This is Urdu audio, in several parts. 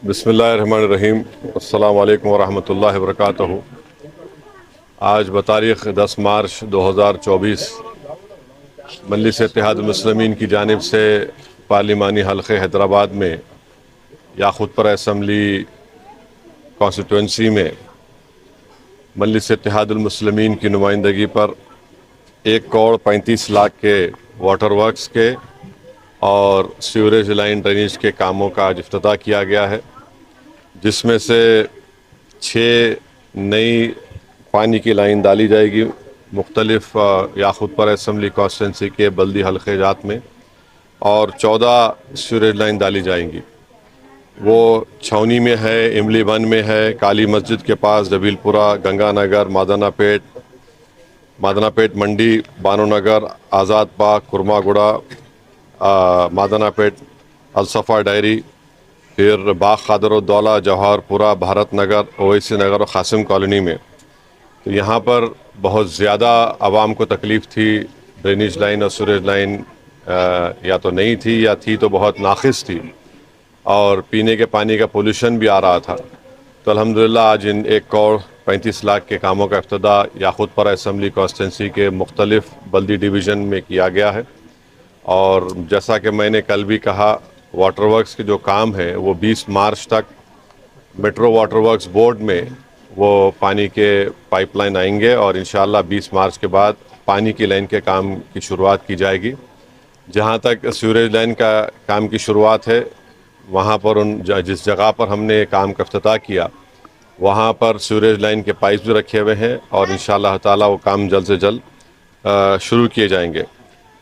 بسم اللہ الرحمن الرحیم۔ السلام علیکم ورحمۃ اللہ وبرکاتہ۔ آج بتاریخ 10 مارچ 2024 مجلس اتحاد المسلمین کی جانب سے پارلیمانی حلقے حیدرآباد میں یاقوت پورہ اسمبلی کانسٹیٹوئنسی میں مجلس اتحاد المسلمین کی نمائندگی پر 1,35 لاکھ کے واٹر ورکس کے اور سیوریج لائن ڈرینیج کے کاموں کا آج افتتاح کیا گیا ہے، جس میں سے 6 نئی پانی کی لائن ڈالی جائے گی مختلف یاقوت پورہ اسمبلی کانسٹیٹوئنسی کے بلدی حلقے جات میں، اور 14 سیوریج لائن ڈالی جائیں گی۔ وہ چھونی میں ہے، املی بن میں ہے، کالی مسجد کے پاس، جبیل پورہ، گنگا نگر، مادنا پیٹ منڈی، بانو نگر، آزاد باغ، کرما گڑا، مادنا پیٹ، الصفا ڈائری، پھر باغ قادر الدولہ، جوہر پورہ، بھارت نگر، اویسی نگر اور قاسم کالونی میں۔ تو یہاں پر بہت زیادہ عوام کو تکلیف تھی، ڈرینیج لائن اور سوریج لائن یا تو نہیں تھی یا تھی تو بہت ناقص تھی، اور پینے کے پانی کا پولوشن بھی آ رہا تھا۔ تو الحمدللہ آج ان 1,35 لاکھ کے کاموں کا افتتاح یاقوت پورہ اسمبلی کانسٹیٹوئنسی کے مختلف بلدی ڈویژن میں کیا گیا ہے، اور جیسا کہ میں نے کل بھی کہا، واٹر ورکس کے جو کام ہے وہ 20 مارچ تک میٹرو واٹر ورکس بورڈ میں وہ پانی کے پائپ لائن آئیں گے، اور انشاءاللہ 20 مارچ کے بعد پانی کی لائن کے کام کی شروعات کی جائے گی۔ جہاں تک سیوریج لائن کا کام کی شروعات ہے، وہاں پر جس جگہ پر ہم نے کام کا افتتاح کیا وہاں پر سیوریج لائن کے پائپس بھی رکھے ہوئے ہیں، اور انشاءاللہ تعالی وہ کام جلد سے جلد شروع کیے جائیں گے۔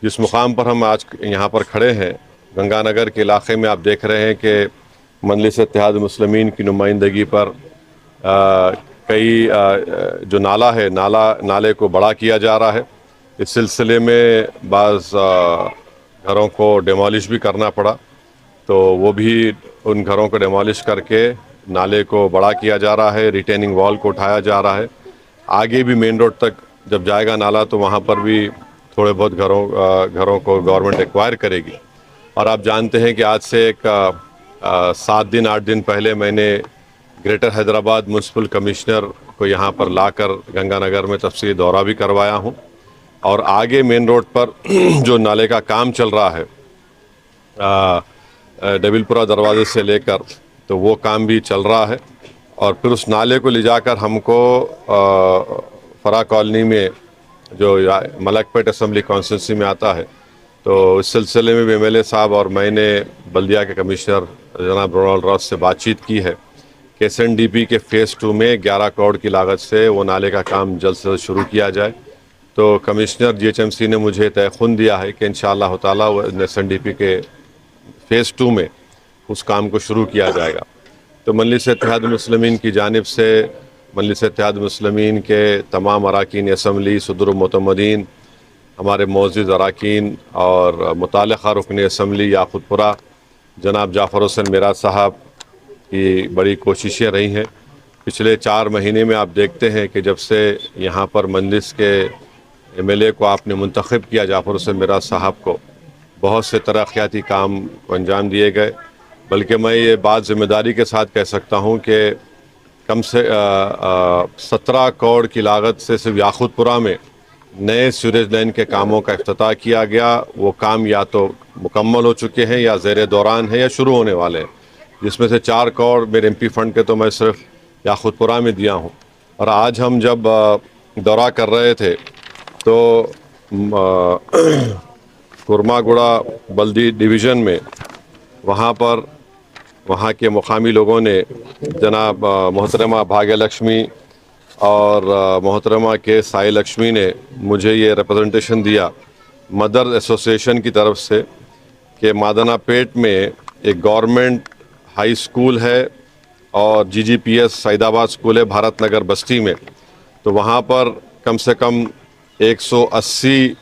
جس مقام پر ہم آج یہاں پر کھڑے ہیں، گنگا نگر کے علاقے میں، آپ دیکھ رہے ہیں کہ مجلس اتحاد المسلمین کی نمائندگی پر کئی جو نالہ ہے، نالے کو بڑا کیا جا رہا ہے۔ اس سلسلے میں بعض گھروں کو ڈیمالش بھی کرنا پڑا، تو وہ بھی ان گھروں کو ڈیمالش کر کے نالے کو بڑا کیا جا رہا ہے، ریٹیننگ وال کو اٹھایا جا رہا ہے۔ آگے بھی مین روڈ تک جب جائے گا نالا تو وہاں پر بھی تھوڑے بہت گھروں کو گورنمنٹ ایکوائر کرے گی۔ اور آپ جانتے ہیں کہ آج سے ایک 7 دن 8 دن پہلے میں نے گریٹر حیدرآباد میونسپل کمشنر کو یہاں پر لا کر گنگا نگر میں تفصیلی دورہ بھی کروایا ہوں، اور آگے مین روڈ پر جو نالے کا کام چل رہا ہے جبیل پورہ دروازے سے لے کر، تو وہ کام بھی چل رہا ہے، اور پھر اس نالے کو لے جا کر ہم کو فرا کالونی میں جو ملک پیٹ اسمبلی کانسٹیٹوئنسی میں آتا ہے، تو اس سلسلے میں بھی ایم ایل اے صاحب اور میں نے بلدیہ کے کمشنر جناب رونالڈ راس سے بات چیت کی ہے کہ ایس این ڈی پی کے فیز 2 میں 11 کروڑ کی لاگت سے وہ نالے کا کام جلد سے جلد شروع کیا جائے۔ تو commissioner G H M C نے مجھے تیقن دیا ہے کہ انشاءاللہ تعالی وہ ایس این ڈی پی کے فیز 2 میں اس کام کو شروع کیا جائے گا۔ تو مجلس اتحاد المسلمین کی جانب سے مجلس اتحاد المسلمین کے تمام اراکین اسمبلی، صدر المعتمدین، ہمارے معزز اراکین اور متعلقہ رکن اسمبلی یاقوت پورہ جناب جعفر حسین میرا صاحب کی بڑی کوششیں رہی ہیں۔ پچھلے 4 مہینے میں آپ دیکھتے ہیں کہ جب سے یہاں پر مجلس کے ایم ایل اے کو آپ نے منتخب کیا، جعفر حسین میرا صاحب کو، بہت سے ترقیاتی کام کو انجام دیے گئے، بلکہ میں یہ بات ذمہ داری کے ساتھ کہہ سکتا ہوں کہ کم سے 17 کروڑ کی لاگت سے صرف یاقوت پورہ میں نئے سیوریج لائن کے کاموں کا افتتاح کیا گیا۔ وہ کام یا تو مکمل ہو چکے ہیں یا زیر دوران ہیں یا شروع ہونے والے ہیں، جس میں سے 4 کروڑ میرے ایم پی فنڈ کے تو میں صرف یاقوت پورہ میں دیا ہوں۔ اور آج ہم جب دورہ کر رہے تھے تو کرما گڑا بلدی ڈویژن میں وہاں کے مقامی لوگوں نے جناب محترمہ بھاگیہ لکشمی اور محترمہ کے سائی لکشمی نے مجھے یہ ریپرزنٹیشن دیا مدر ایسوسیشن کی طرف سے کہ مادنا پیٹ میں ایک گورنمنٹ ہائی اسکول ہے اور جی جی پی ایس سعید آباد اسکول ہے بھارت نگر بستی میں، تو وہاں پر کم سے کم 180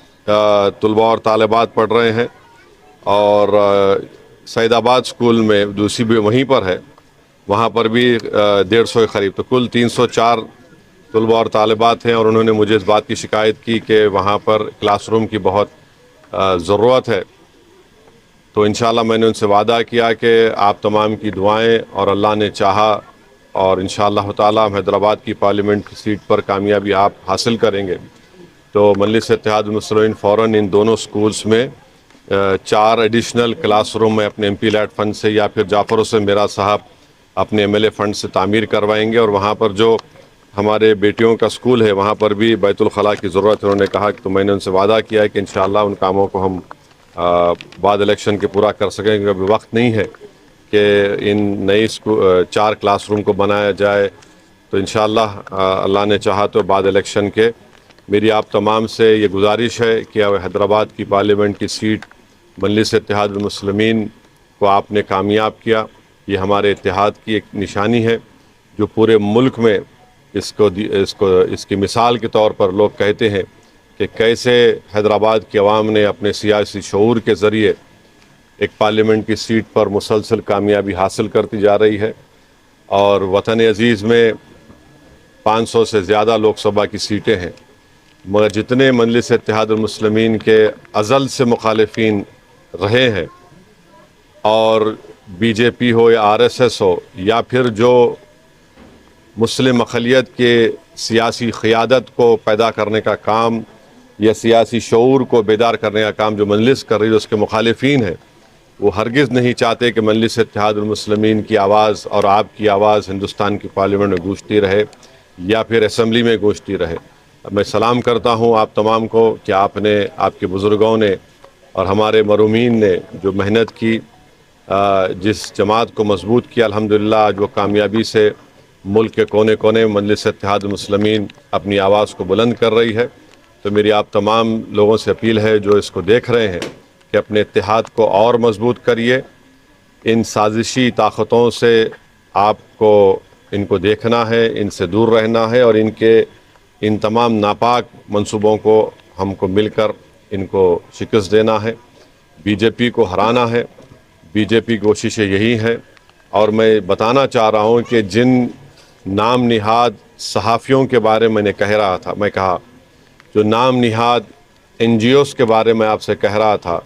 طلباء اور طالبات پڑھ رہے ہیں، اور سعید آباد اسکول میں دوسری بھی وہیں پر ہے، وہاں پر بھی 150 کے قریب، تو کل 304 طلباء اور طالبات ہیں۔ اور انہوں نے مجھے اس بات کی شکایت کی کہ وہاں پر کلاس روم کی بہت ضرورت ہے، تو انشاءاللہ میں نے ان سے وعدہ کیا کہ آپ تمام کی دعائیں اور اللہ نے چاہا اور انشاءاللہ تعالی ہم حیدرآباد کی پارلیمنٹ کی سیٹ پر کامیابی آپ حاصل کریں گے تو مجلس اتحاد المسلمین فوراً ان دونوں سکولز میں 4 ایڈیشنل کلاس روم میں اپنے MP لیڈ فنڈ سے یا پھر جعفر حسین میرا صاحب اپنے MLA فنڈ سے تعمیر کروائیں گے، اور وہاں پر جو ہمارے بیٹیوں کا سکول ہے وہاں پر بھی بیت الخلاء کی ضرورت ہے۔ انہوں نے کہا کہ تو میں نے ان سے وعدہ کیا ہے کہ انشاءاللہ ان کاموں کو ہم بعد الیکشن کے پورا کر سکیں گے، ابھی وقت نہیں ہے کہ ان نئی 4 کلاس روم کو بنایا جائے، تو انشاءاللہ اللہ نے چاہا تو بعد الیکشن کے میری آپ تمام سے یہ گزارش ہے کہ حیدرآباد کی پارلیمنٹ کی سیٹ مجلس اتحاد المسلمین کو آپ نے کامیاب کیا، یہ ہمارے اتحاد کی ایک نشانی ہے جو پورے ملک میں اس کی مثال کے طور پر لوگ کہتے ہیں کہ کیسے حیدرآباد کی عوام نے اپنے سیاسی شعور کے ذریعے ایک پارلیمنٹ کی سیٹ پر مسلسل کامیابی حاصل کرتی جا رہی ہے، اور وطن عزیز میں 500 سے زیادہ لوک سبھا کی سیٹیں ہیں، مگر جتنے مجلس اتحاد المسلمین کے ازل سے مخالفین رہے ہیں، اور BJP ہو یا RSS ہو یا پھر جو مسلم اقلیت کے سیاسی قیادت کو پیدا کرنے کا کام یا سیاسی شعور کو بیدار کرنے کا کام جو مجلس کر رہی ہے، اس کے مخالفین ہیں، وہ ہرگز نہیں چاہتے کہ مجلس اتحاد المسلمین کی آواز اور آپ کی آواز ہندوستان کی پارلیمنٹ میں گونجتی رہے یا پھر اسمبلی میں گونجتی رہے۔ میں سلام کرتا ہوں آپ تمام کو کہ آپ نے، آپ کے بزرگوں نے اور ہمارے مرحومین نے جو محنت کی، جس جماعت کو مضبوط کیا، الحمدللہ آج وہ کامیابی سے ملک کے کونے کونے میں مجلس اتحاد المسلمین اپنی آواز کو بلند کر رہی ہے۔ تو میری آپ تمام لوگوں سے اپیل ہے جو اس کو دیکھ رہے ہیں کہ اپنے اتحاد کو اور مضبوط کریے، ان سازشی طاقتوں سے آپ کو ان کو دیکھنا ہے، ان سے دور رہنا ہے، اور ان تمام ناپاک منصوبوں کو ہم کو مل کر ان کو شکست دینا ہے، BJP کو ہرانا ہے۔ BJP کی کوششیں یہی ہیں، اور میں بتانا چاہ رہا ہوں کہ جن نام نہاد صحافیوں کے بارے میں میں کہا جو نام نہاد NGOs کے بارے میں آپ سے کہہ رہا تھا،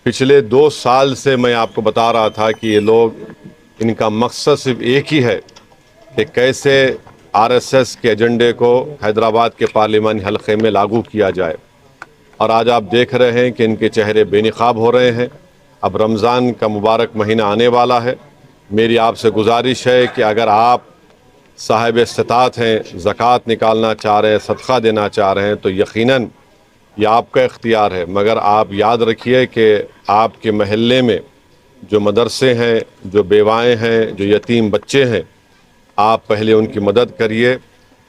پچھلے 2 سال سے میں آپ کو بتا رہا تھا کہ یہ لوگ، ان کا مقصد صرف ایک ہی ہے کہ کیسے RSS کے ایجنڈے کو حیدرآباد کے پارلیمانی حلقے میں لاگو کیا جائے، اور آج آپ دیکھ رہے ہیں کہ ان کے چہرے بے نقاب ہو رہے ہیں۔ اب رمضان کا مبارک مہینہ آنے والا ہے، میری آپ سے گزارش ہے کہ اگر آپ صاحب استطاعت ہیں، زکوٰۃ نکالنا چاہ رہے ہیں، صدقہ دینا چاہ رہے ہیں، تو یقیناً یہ آپ کا اختیار ہے، مگر آپ یاد رکھیے کہ آپ کے محلے میں جو مدرسے ہیں، جو بیوائیں ہیں، جو یتیم بچے ہیں، آپ پہلے ان کی مدد کریے۔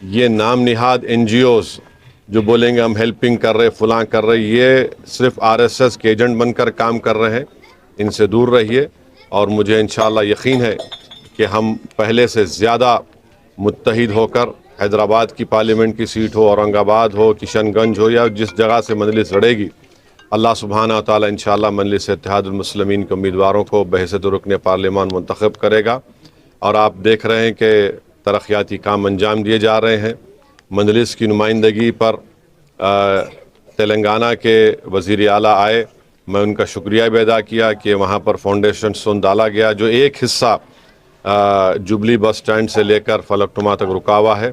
یہ نام نہاد NGOs جو بولیں گے ہم ہیلپنگ کر رہے، فلاں کر رہے، یہ صرف RSS کے ایجنٹ بن کر کام کر رہے ہیں، ان سے دور رہیے، اور مجھے انشاءاللہ یقین ہے کہ ہم پہلے سے زیادہ متحد ہو کر حیدرآباد کی پارلیمنٹ کی سیٹ ہو، اورنگ آباد ہو، کشن گنج ہو، یا جس جگہ سے مجلس لڑے گی، اللہ سبحانہ وتعالی انشاءاللہ مجلس اتحاد المسلمین کے امیدواروں کو بحیثیت رکن پارلیمان منتخب کرے گا، اور آپ دیکھ رہے ہیں کہ ترقیاتی کام انجام دیے جا رہے ہیں۔ مجلس کی نمائندگی پر تلنگانہ کے وزیر اعلیٰ آئے، میں ان کا شکریہ بھی ادا کیا کہ وہاں پر فاؤنڈیشن سٹون ڈالا گیا، جو ایک حصہ جبلی بس سٹینڈ سے لے کر فلک نما تک رکا ہوا ہے،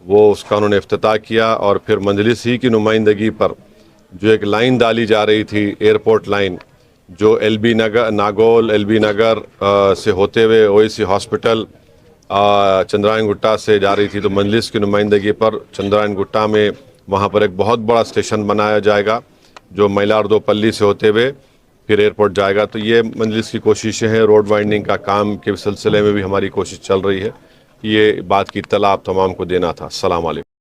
وہ اس کا انہوں نے افتتاح کیا، اور پھر مجلس ہی کی نمائندگی پر جو ایک لائن ڈالی جا رہی تھی، ایئرپورٹ لائن، جو ناگول LB نگر سے ہوتے ہوئے OAC ہاسپٹل چندرائن گٹا سے جا رہی تھی، تو مجلس کی نمائندگی پر چندرائن گٹا میں وہاں پر ایک بہت بڑا اسٹیشن بنایا جائے گا جو میلاردو پلی سے ہوتے ہوئے پھر ایئرپورٹ جائے گا۔ تو یہ مجلس کی کوششیں ہیں، روڈ وائنڈنگ کا کام کے سلسلے میں بھی ہماری کوشش چل رہی ہے۔ یہ بات کی اطلاع آپ تمام کو دینا تھا۔ السلام علیکم۔